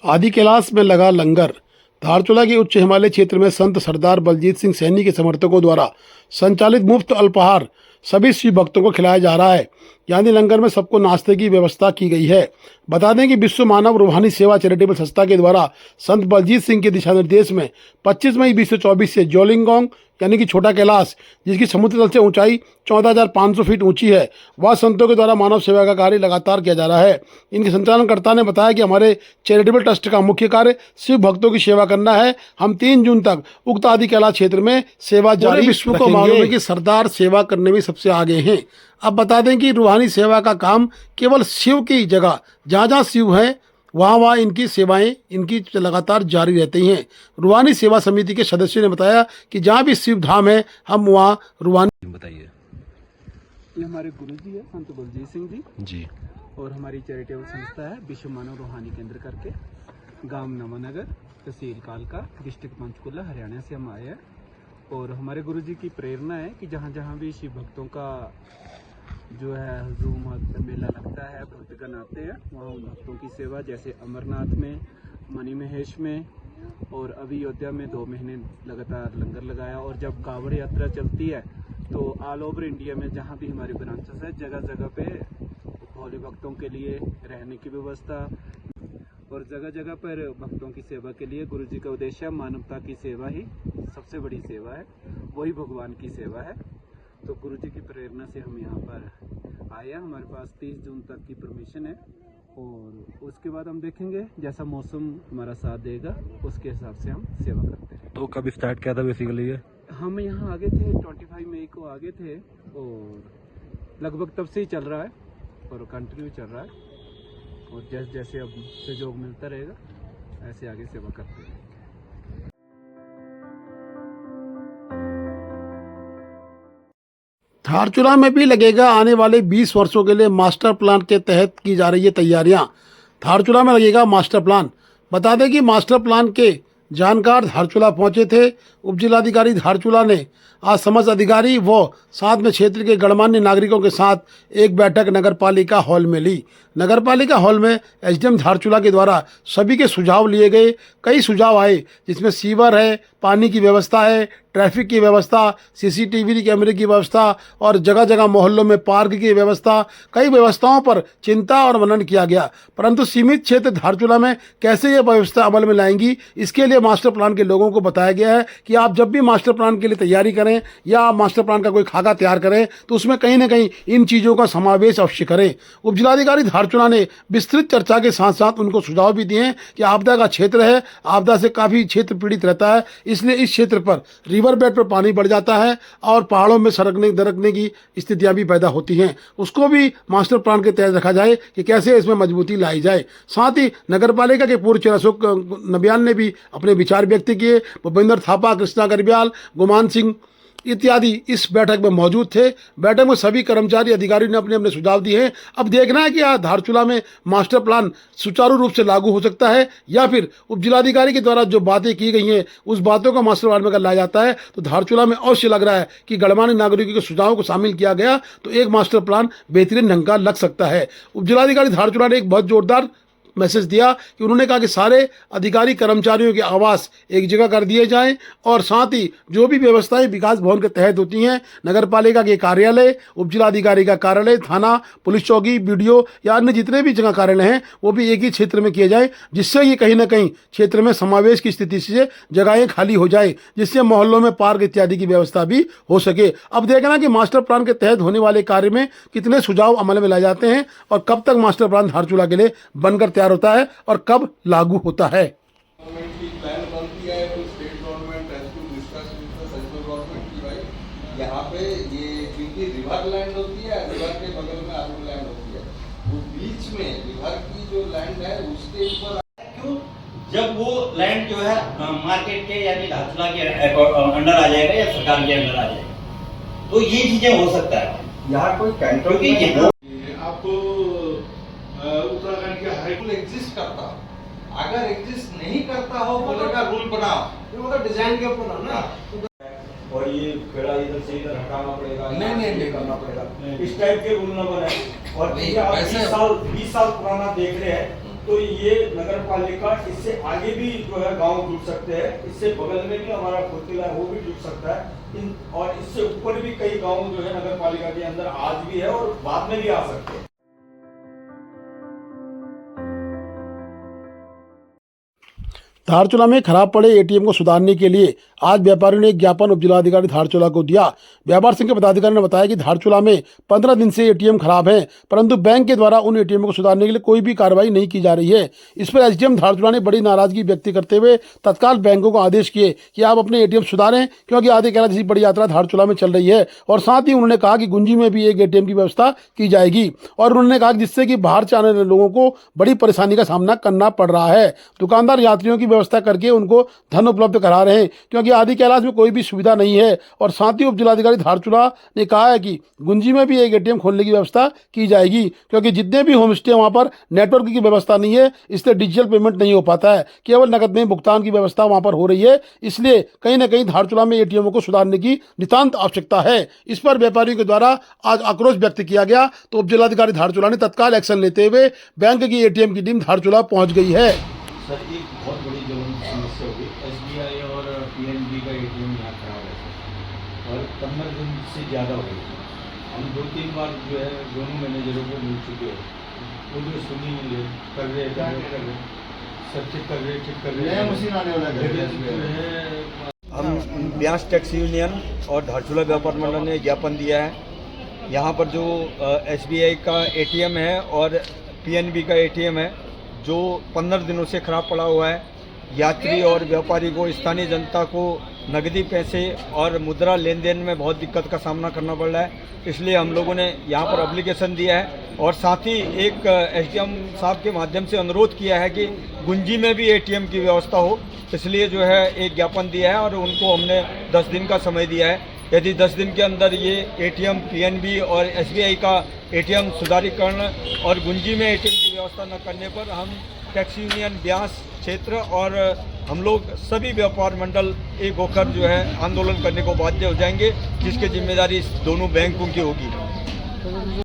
आदि कैलाश में लगा लंगर। धारचूला के उच्च हिमालय क्षेत्र में संत सरदार बलजीत सिंह सैनी के समर्थकों द्वारा संचालित मुफ्त अल्पाहार सभी शिव भक्तों को खिलाया जा रहा है। यानी लंगर में सबको नाश्ते की व्यवस्था की गई है। बता दें कि विश्व मानव रूहानी सेवा चैरिटेबल संस्था के द्वारा संत बलजीत सिंह के दिशा निर्देश में 25 मई 2024 से जोलिंगोंग यानी कि छोटा कैलाश, जिसकी समुद्र तल से ऊंचाई 14,500 फीट ऊंची है, वह संतों के द्वारा मानव सेवा का कार्य लगातार किया जा रहा है। इनके संचालनकर्ता ने बताया कि हमारे चैरिटेबल ट्रस्ट का मुख्य कार्य शिव भक्तों की सेवा करना है। हम 3 जून तक उक्त आदि कैलाश क्षेत्र में सेवा जारी। विश्व को मालूम है कि सरदार सेवा करने में सबसे आगे हैं। अब बता दें कि रूहानी सेवा का काम केवल शिव की जगह जहाँ जहाँ शिव है वहाँ इनकी सेवाएं इनकी लगातार जारी रहती हैं। रूहानी सेवा समिति के सदस्यों ने बताया कि जहाँ भी शिव धाम है हम वहाँ रूहानी। बताइए। ये हमारे गुरु जी है संत बलजीत सिंह जी। और हमारी चैरिटेबल संस्था है विश्व मानव रूहानी केंद्र करके, गांव नवानगर, तहसील कालका, डिस्ट्रिक्ट पंचकुला, हरियाणा से हम आए हैं। और हमारे गुरु जी की प्रेरणा है कि जहाँ जहाँ भी शिव भक्तों का जो है हुजूम मेला लगता है, भक्तगण आते हैं, वहाँ उन भक्तों की सेवा, जैसे अमरनाथ में, मणिमहेश में और अभी अयोध्या में 2 महीने लगातार लंगर लगाया। और जब कांवड़ यात्रा चलती है तो ऑल ओवर इंडिया में जहाँ भी हमारी ब्रांचेस है, जगह जगह पे भोले भक्तों के लिए रहने की व्यवस्था और जगह जगह पर भक्तों की सेवा के लिए गुरु जी का उद्देश्य मानवता की सेवा ही सबसे बड़ी सेवा है, वही भगवान की सेवा है। तो गुरु जी की प्रेरणा से हम यहाँ पर आए हैं। हमारे पास 30 जून तक की परमिशन है और उसके बाद हम देखेंगे जैसा मौसम हमारा साथ देगा उसके हिसाब से हम सेवा करते हैं। तो कब स्टार्ट किया था बेसिकली ये? हम यहाँ आगे थे 25 मई को आगे थे और लगभग तब से ही चल रहा है और कंटिन्यू चल रहा है। और जैसे जैसे अब सहयोग मिलता रहेगा ऐसे आगे सेवा करते हैं। धारचूला में भी लगेगा आने वाले 20 वर्षों के लिए मास्टर प्लान के तहत की जा रही है तैयारियां। धारचूला में लगेगा मास्टर प्लान। बता दें कि मास्टर प्लान के जानकार धारचूला पहुंचे थे। उपजिलाधिकारी धारचूला ने आज समस्त अधिकारी व साथ में क्षेत्र के गणमान्य नागरिकों के साथ एक बैठक नगरपालिका हॉल में ली। नगरपालिका हॉल में एसडीएम धारचूला के द्वारा सभी के सुझाव लिए गए। कई सुझाव आए जिसमें सीवर है, पानी की व्यवस्था है, ट्रैफिक की व्यवस्था, सीसीटीवी कैमरे की व्यवस्था और जगह जगह मोहल्लों में पार्क की व्यवस्था, कई व्यवस्थाओं पर चिंता और मनन किया गया। परंतु सीमित क्षेत्र धारचूला में कैसे ये व्यवस्था अमल में लाएंगी, इसके लिए मास्टर प्लान के लोगों को बताया गया है कि आप जब भी मास्टर प्लान के लिए तैयारी करें या आप मास्टर प्लान का कोई खाका तैयार करें तो उसमें कहीं ना कहीं इन चीज़ों का समावेश अवश्य करें। उपजिलाधिकारी धारचूला ने विस्तृत चर्चा के साथ साथ उनको सुझाव भी दिए हैं कि आपदा का क्षेत्र है, आपदा से काफ़ी क्षेत्र पीड़ित रहता है, इसलिए इस क्षेत्र पर रिवर बेड पर पानी बढ़ जाता है और पहाड़ों में सरकने दरकने की स्थितियां भी पैदा होती हैं। उसको भी मास्टर प्लान के तहत रखा जाए कि कैसे इसमें मजबूती लाई जाए। साथ ही नगरपालिका के पूर्व चेयर अशोक नबियाल ने भी अपने विचार व्यक्त किए। भूपेंद्र थापा, कृष्णा गरिब्याल, गुमान सिंह इत्यादि इस बैठक में मौजूद थे। बैठक में सभी कर्मचारी अधिकारियों ने अपने अपने सुझाव दिए हैं। अब देखना है कि धारचूला में मास्टर प्लान सुचारू रूप से लागू हो सकता है या फिर उपजिलाधिकारी के द्वारा जो बातें की गई हैं उस बातों का मास्टर प्लान में अगर लाया जाता है तो धारचूला में अवश्य लग रहा है कि गणमान्य नागरिकों के सुझावों को शामिल किया गया तो एक मास्टर प्लान बेहतरीन ढंग का लग सकता है। उपजिलाधिकारी धारचूला ने एक बहुत जोरदार मैसेज दिया कि उन्होंने कहा कि सारे अधिकारी कर्मचारियों के आवास एक जगह कर दिए जाएं और साथ ही जो भी व्यवस्थाएं विकास भवन के तहत होती हैं, नगरपालिका के कार्यालय, उपजिलाधिकारी का कार्यालय, थाना, पुलिस चौकी, बीडीओ या अन्य जितने भी जगह कार्यालय हैं वो भी एक ही क्षेत्र में किए जाए, जिससे ये कहीं ना कहीं क्षेत्र में समावेश की स्थिति से जगहें खाली हो जाए, जिससे मोहल्लों में पार्क इत्यादि की व्यवस्था भी हो सके। अब देखना कि मास्टर प्लान के तहत होने वाले कार्य में कितने सुझाव अमल में लाए जाते हैं और कब तक मास्टर प्लान धारचूला के लिए बनकर होता है और कब लागू होता है। गवर्नमेंट की प्लान बनती है तो state government has to discuss with the central government की भाई यहाँ पे ये क्योंकि रिवर लैंड होती है, रिवर के बगल में आर्मी लैंड होती है, वो बीच में रिवर की जो लैंड है उसके ऊपर क्यों जब वो लैंड जो है मार्केट के यानी धारचूला के अंडर आ जाएगा या सरकार के अंडर आ जाएगा तो ये चीजें हो सकता है। यहाँ कोई कंट्रोल आपको उत्तराखंड के हाईकोर्ट एग्जिस्ट करता, अगर एग्जिस्ट नहीं करता हो बोलेगा रूल बनाओ, ये मतलब डिजाइन के ऊपर है ना। और ये पेड़ा इधर से इधर हटाना पड़ेगा, नहीं करना पड़ेगा, इस टाइप के रूल न बने। और आप 20 साल पुराना देख रहे हैं तो ये नगर पालिका इससे आगे भी जो है गांव जुड़ सकते हैं, इससे बगल में भी हमारा खुर्तिला है वो भी जुड़ सकता है, और इससे ऊपर भी कई गांव जो है नगर पालिका के अंदर आज भी है और बाद में भी आ सकते हैं। धारचूला में खराब पड़े एटीएम को सुधारने के लिए आज व्यापारियों ने एक ज्ञापन उप जिलाधिकारी धारचूला को दिया। व्यापार संघ के पदाधिकारी ने बताया कि धारचूला में 15 दिन से एटीएम खराब हैं, परंतु बैंक के द्वारा उन एटीएम को सुधारने के लिए कोई भी कार्रवाई नहीं की जा रही है। इस पर एसडीएम धारचूला ने बड़ी नाराजगी व्यक्त करते हुए तत्काल बैंकों को आदेश किए कि आप अपने एटीएम सुधारें, क्योंकि आधे कैलाश जैसी बड़ी यात्रा धारचूला में चल रही है। और साथ ही उन्होंने कहा कि गुंजी में भी एक एटीएम की व्यवस्था की जाएगी, और उन्होंने कहा कि जिससे कि बाहर से आने वाले लोगों को बड़ी परेशानी का सामना करना पड़ रहा है। दुकानदार यात्रियों की व्यवस्था करके उनको धन उपलब्ध करा रहे हैं, क्योंकि आदि कैलाश में कोई भी सुविधा नहीं है। और साथ ही उप जिलाधिकारी धारचूला ने कहा है कि गुंजी में भी एक एटीएम खोलने की व्यवस्था की जाएगी, क्योंकि जितने भी होम स्टे वहां पर नेटवर्क की व्यवस्था नहीं है, इसलिए डिजिटल पेमेंट नहीं हो पाता है, केवल नकद में भुगतान की व्यवस्था वहां पर हो रही है। इसलिए कहीं ना कहीं धारचूला में एटीएम को सुधारने की नितांत आवश्यकता है। इस पर व्यापारियों के द्वारा आज आक्रोश व्यक्त किया गया, तो उप जिलाधिकारी धारचूला ने तत्काल एक्शन लेते हुए बैंक की एटीएम की टीम धारचूला पहुंच गई है। सर एक बहुत बड़ी ज्वलंत समस्या होगी, एसबीआई और पीएनबी का एटीएम यहाँ खराब है सर, और 15 दिन से ज़्यादा हो गई। हम 2-3 बार जो है दोनों मैनेजरों को मिल चुके हैं, वो जो सुनी कर रहे सब चेक कर रहे मशीन आने वाला हम ब्यास टैक्सी यूनियन और धारचूला व्यापार मंडल ने ज्ञापन दिया है। यहाँ पर जो एसबीआई का एटीएम है और पीएनबी का एटीएम है जो 15 दिनों से खराब पड़ा हुआ है, यात्री और व्यापारी को, स्थानीय जनता को नकदी पैसे और मुद्रा लेन देन में बहुत दिक्कत का सामना करना पड़ रहा है। इसलिए हम लोगों ने यहाँ पर एप्लीकेशन दिया है और साथ ही एक एसडीएम साहब के माध्यम से अनुरोध किया है कि गुंजी में भी एटीएम की व्यवस्था हो। इसलिए जो है एक ज्ञापन दिया है और उनको हमने 10 दिन का समय दिया है। यदि 10 दिन के अंदर ये एटीएम पीएनबी और एसबीआई का एटीएम सुधारीकरण और गुंजी में एटीएम की व्यवस्था न करने पर हम टैक्सी यूनियन ब्यास क्षेत्र और हम लोग सभी व्यापार मंडल एक होकर जो है आंदोलन करने को बाध्य हो जाएंगे, जिसकी जिम्मेदारी दोनों बैंकों की होगी।